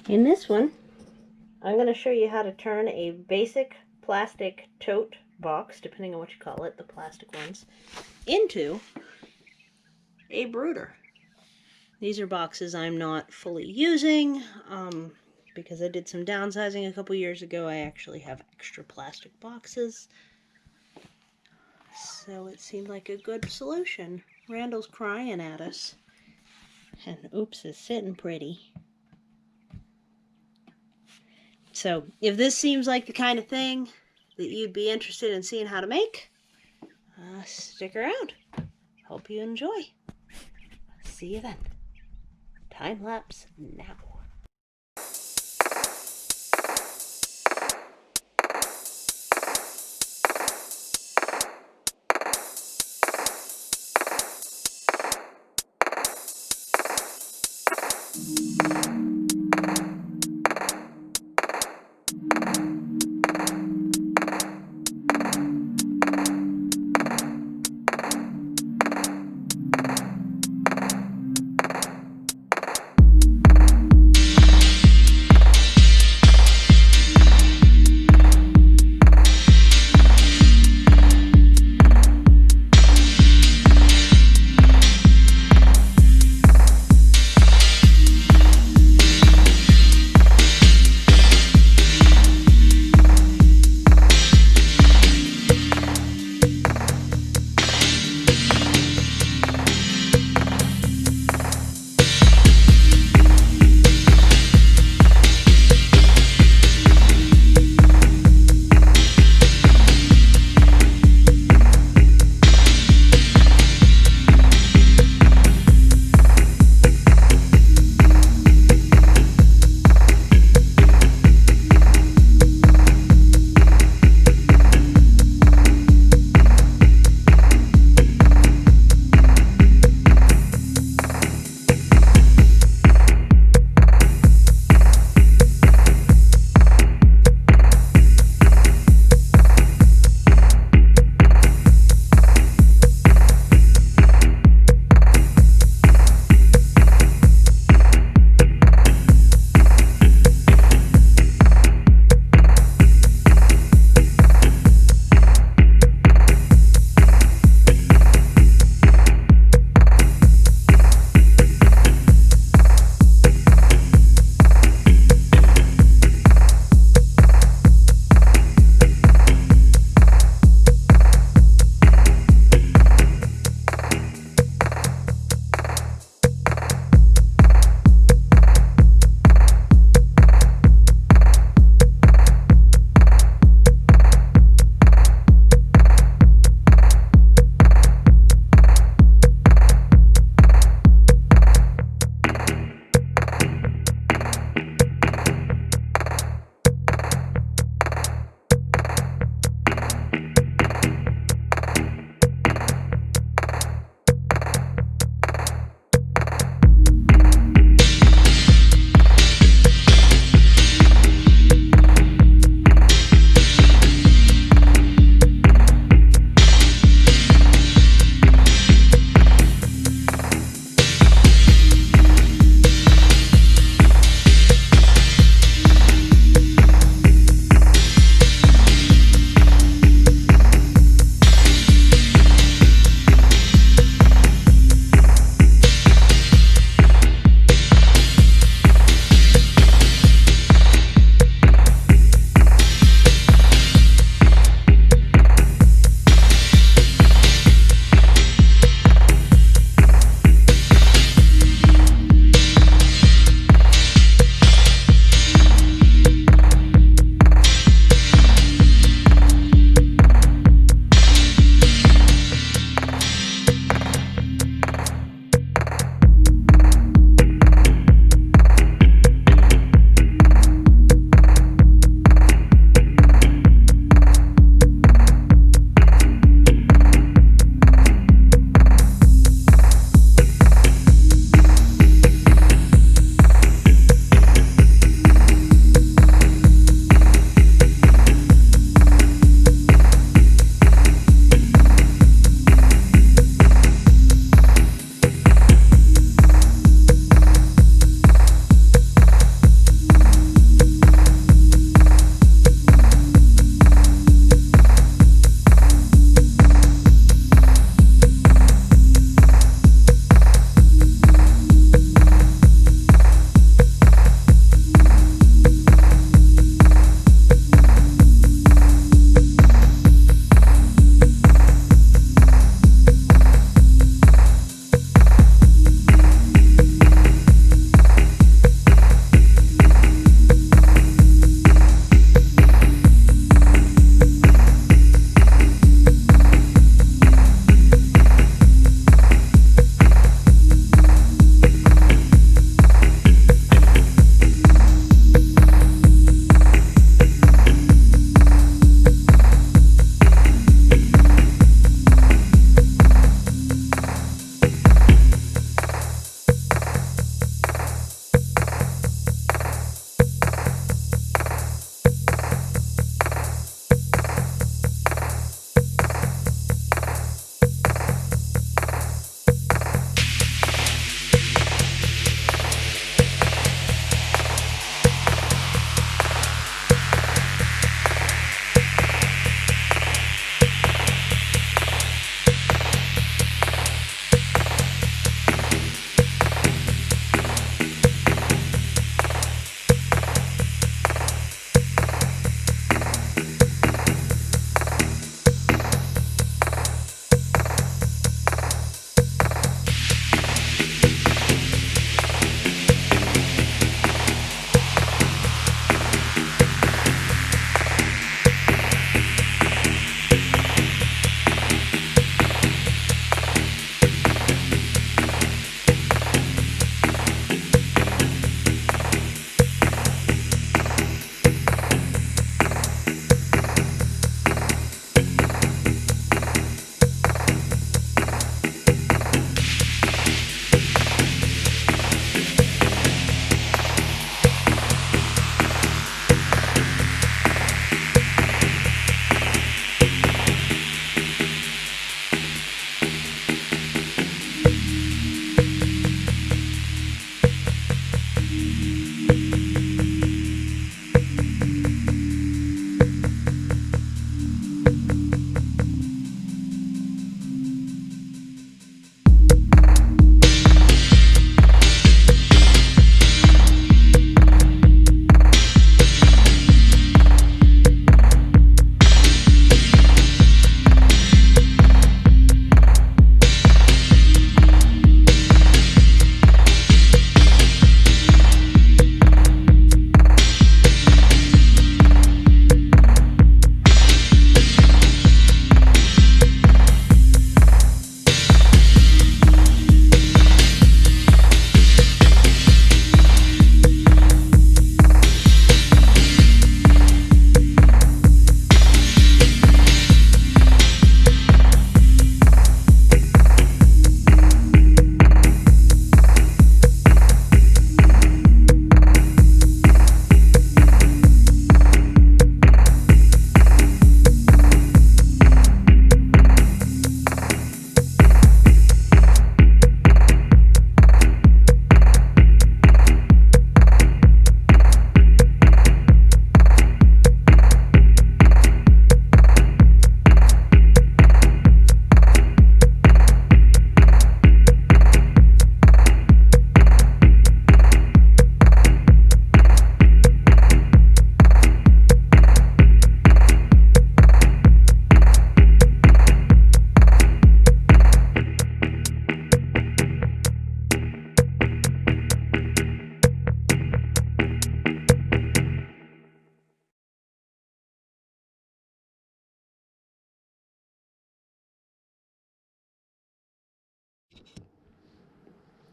In this one, I'm going to show you how to turn a basic plastic tote box, depending on what you call it, the plastic ones, into a brooder. These are boxes I'm not fully using because I did some downsizing a couple years ago. I actually have extra plastic boxes, so it seemed like a good solution. Randall's crying at us, and Oops is sitting pretty. So if this seems like the kind of thing that you'd be interested in seeing how to make, stick around. Hope you enjoy. See you then. Time lapse now.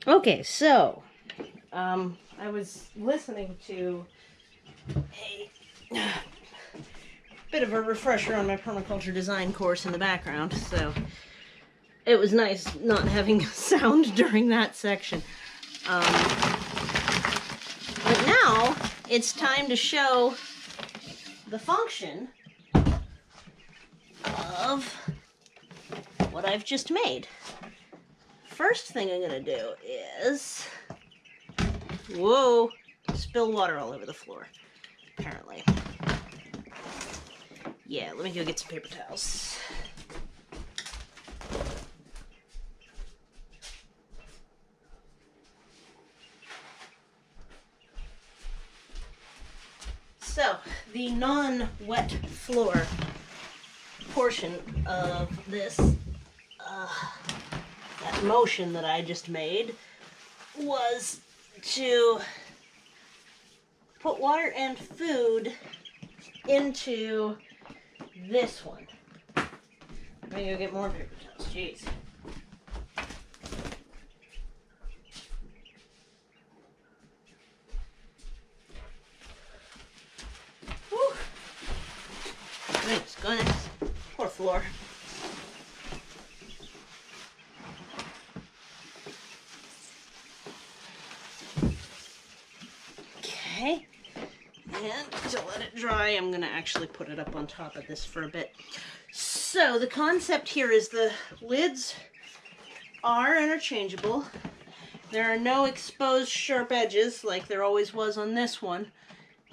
Okay, so I was listening to a bit of a refresher on my permaculture design course in the background, so it was nice not having sound during that section. But now it's time to show the function of what I've just made. First thing I'm gonna do is, whoa, spill water all over the floor, apparently. Yeah, let me go get some paper towels. So, the non-wet floor portion of this, that motion that I just made, was to put water and food into this one. Let me go get more paper towels, jeez. Whew. Goodness. Poor floor. Okay. And to let it dry, I'm going to actually put it up on top of this for a bit. So the concept here is the lids are interchangeable. There are no exposed sharp edges like there always was on this one.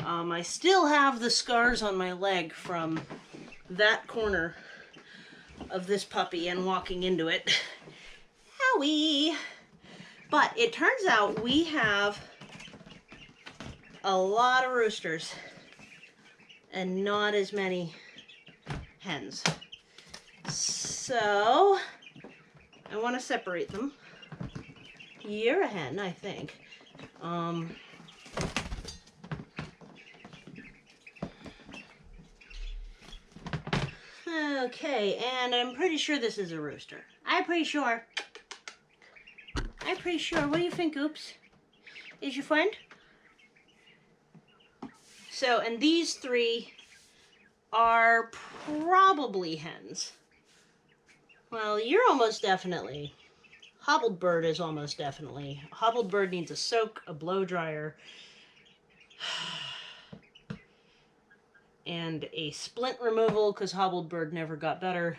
I still have the scars on my leg from that corner of this puppy and walking into it. Howie! But it turns out we have a lot of roosters and not as many hens. So I want to separate them. You're a hen, I think. Okay, and I'm pretty sure this is a rooster. I'm pretty sure. What do you think, Oops? Is your friend? So, and these three are probably hens. Well, you're almost definitely. Hobbled bird is almost definitely. Hobbled bird needs a soak, a blow dryer, and a splint removal because hobbled bird never got better,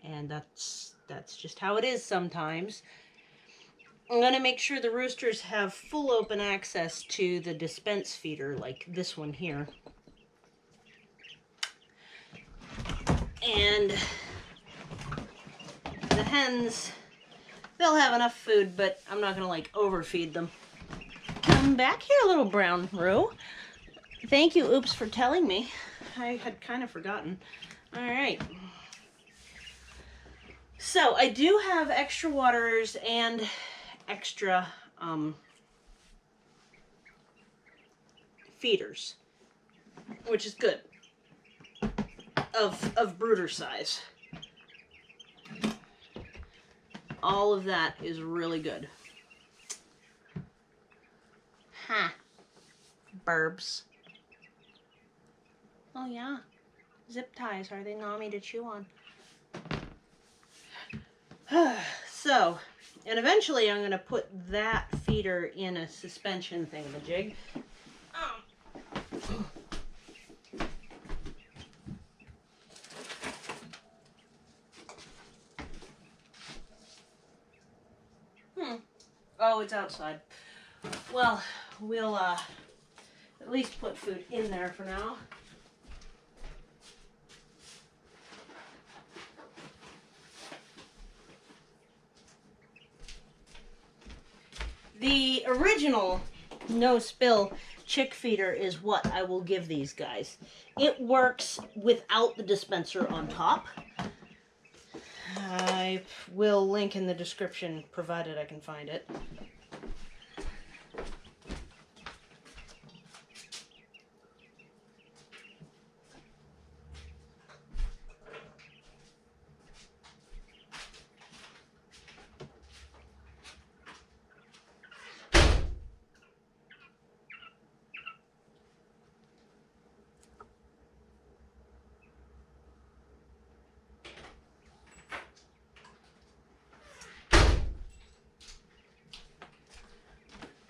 and that's just how it is sometimes. I'm going to make sure the roosters have full open access to the dispense feeder, like this one here. And the hens, they'll have enough food, but I'm not going to, like, overfeed them. Come back here, little brown roux. Thank you, Oops, for telling me. I had kind of forgotten. All right. So I do have extra waterers and extra feeders, which is good, of brooder size. All of that is really good. Ha. Burbs. Oh yeah. Zip ties, are they nommy to chew on? So, and eventually I'm going to put that feeder in a suspension thingamajig. Oh, it's outside. Well, we'll at least put food in there for now. The original no spill chick feeder is what I will give these guys. It works without the dispenser on top. I will link in the description, provided I can find it.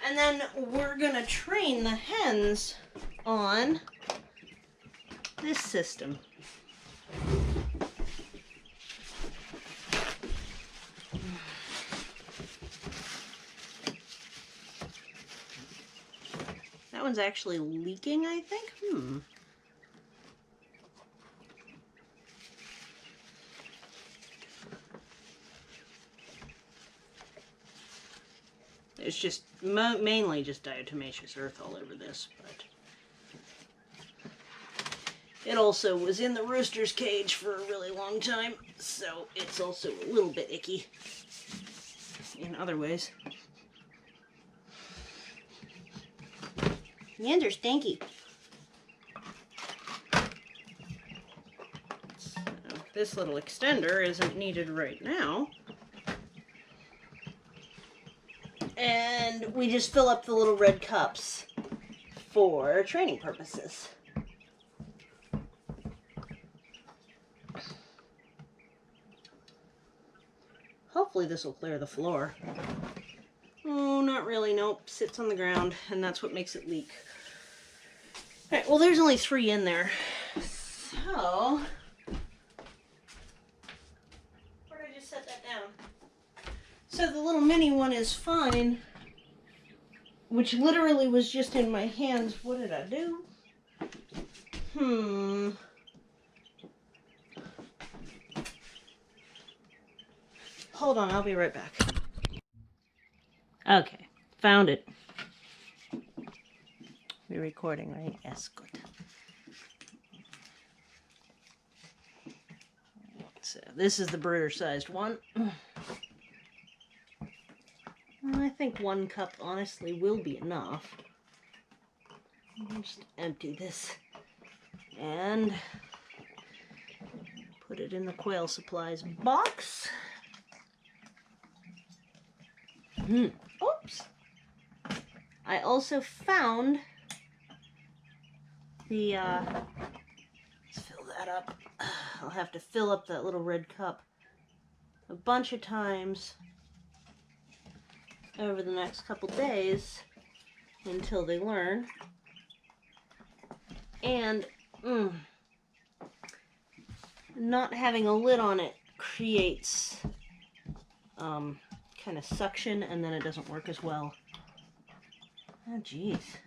And then we're gonna train the hens on this system. That one's actually leaking, I think. It's just mainly just diatomaceous earth all over this, but it also was in the rooster's cage for a really long time, so it's also a little bit icky in other ways. Hens are stinky. So this little extender isn't needed right now. And we just fill up the little red cups for training purposes. Hopefully this will clear the floor. Oh, not really, nope. Sits on the ground, and that's what makes it leak. Alright, well there's only 3 in there. So, where did I just set that down? So the little mini one is fine, which literally was just in my hands. What did I do? Hold on, I'll be right back. Okay, found it. We're recording, right? Yes, good. So this is the brooder-sized one. I think 1 cup, honestly, will be enough. I'll just empty this and put it in the quail supplies box. Oops. I also found the, let's fill that up. I'll have to fill up that little red cup a bunch of times over the next couple days until they learn. And not having a lid on it creates kind of suction, and then it doesn't work as well. Oh, geez.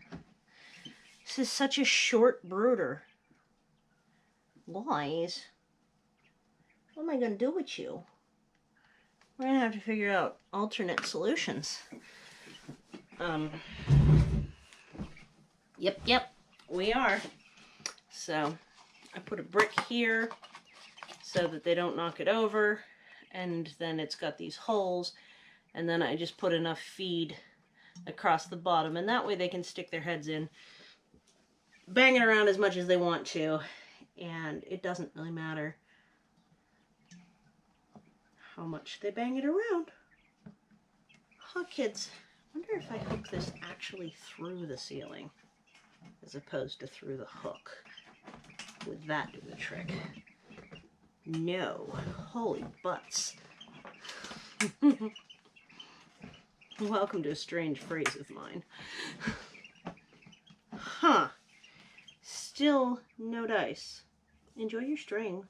This is such a short brooder. Lies. What am I going to do with you? We're going to have to figure out alternate solutions. Yep, we are. So, I put a brick here so that they don't knock it over, and then it's got these holes, and then I just put enough feed across the bottom, and that way they can stick their heads in, bang it around as much as they want to, and it doesn't really matter how much they bang it around. Huh, kids? I wonder if I hook this actually through the ceiling as opposed to through the hook. Would that do the trick? No. Holy butts. Welcome to a strange phrase of mine. Huh. Still no dice. Enjoy your string.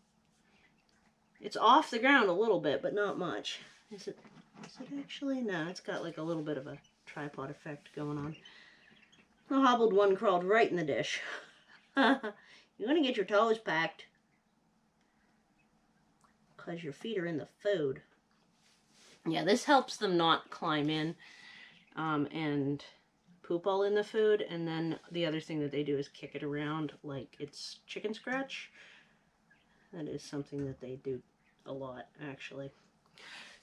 It's off the ground a little bit, but not much. Is it actually? No, it's got like a little bit of a tripod effect going on. The hobbled one crawled right in the dish. You're going to get your toes packed. Because your feet are in the food. Yeah, this helps them not climb in and poop all in the food. And then the other thing that they do is kick it around like it's chicken scratch. That is something that they do a lot, actually.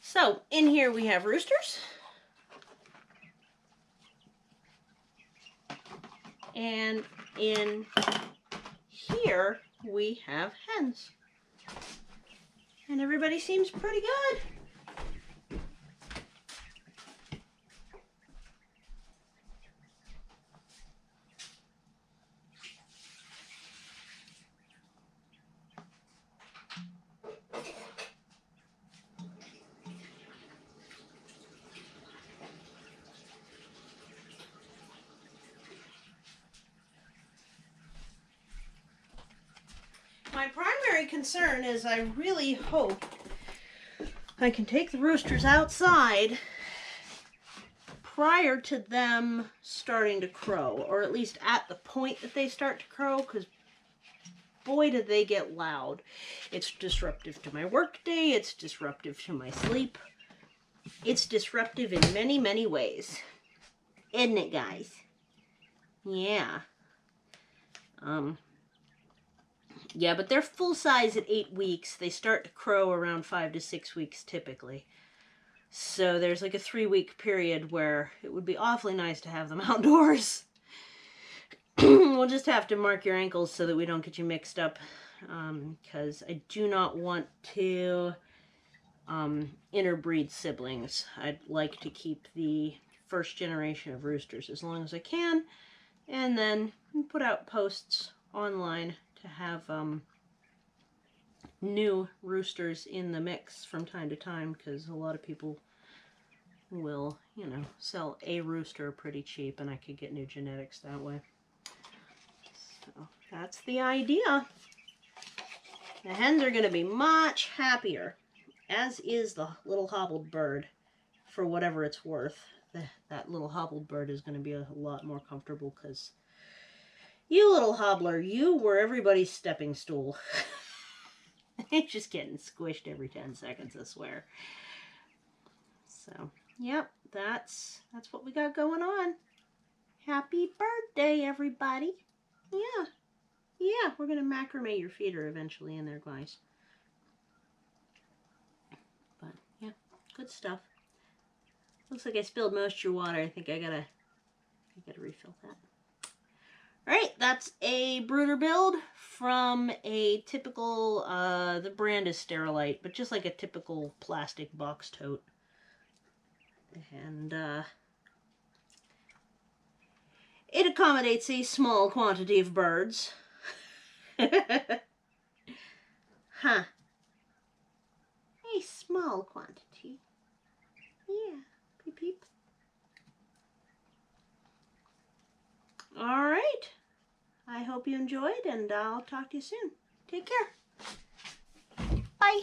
So, in here we have roosters. And in here we have hens. And everybody seems pretty good. My primary concern is I really hope I can take the roosters outside prior to them starting to crow, or at least at the point that they start to crow, because boy do they get loud. It's disruptive to my workday, it's disruptive to my sleep, it's disruptive in many, many ways. Isn't it, guys? Yeah. Yeah, but they're full size at 8 weeks. They start to crow around 5 to 6 weeks typically. So there's like a 3-week period where it would be awfully nice to have them outdoors. We'll just have to mark your ankles so that we don't get you mixed up. Because I do not want to interbreed siblings. I'd like to keep the first generation of roosters as long as I can. And then put out posts online to have new roosters in the mix from time to time, because a lot of people will, you know, sell a rooster pretty cheap, and I could get new genetics that way. So that's the idea. The hens are going to be much happier, as is the little hobbled bird, for whatever it's worth. That little hobbled bird is going to be a lot more comfortable, because you little hobbler, you were everybody's stepping stool. It's just getting squished every 10 seconds, I swear. So, yep, that's what we got going on. Happy birthday, everybody. Yeah, we're going to macrame your feeder eventually in there, guys. But, yeah, good stuff. Looks like I spilled most of your water. I think I gotta refill that. Alright, that's a brooder build from a typical, the brand is Sterilite, but just like a typical plastic box tote. And, it accommodates a small quantity of birds. Huh. A small quantity. Yeah, peep peep. Alright. I hope you enjoyed, and I'll talk to you soon. Take care. Bye.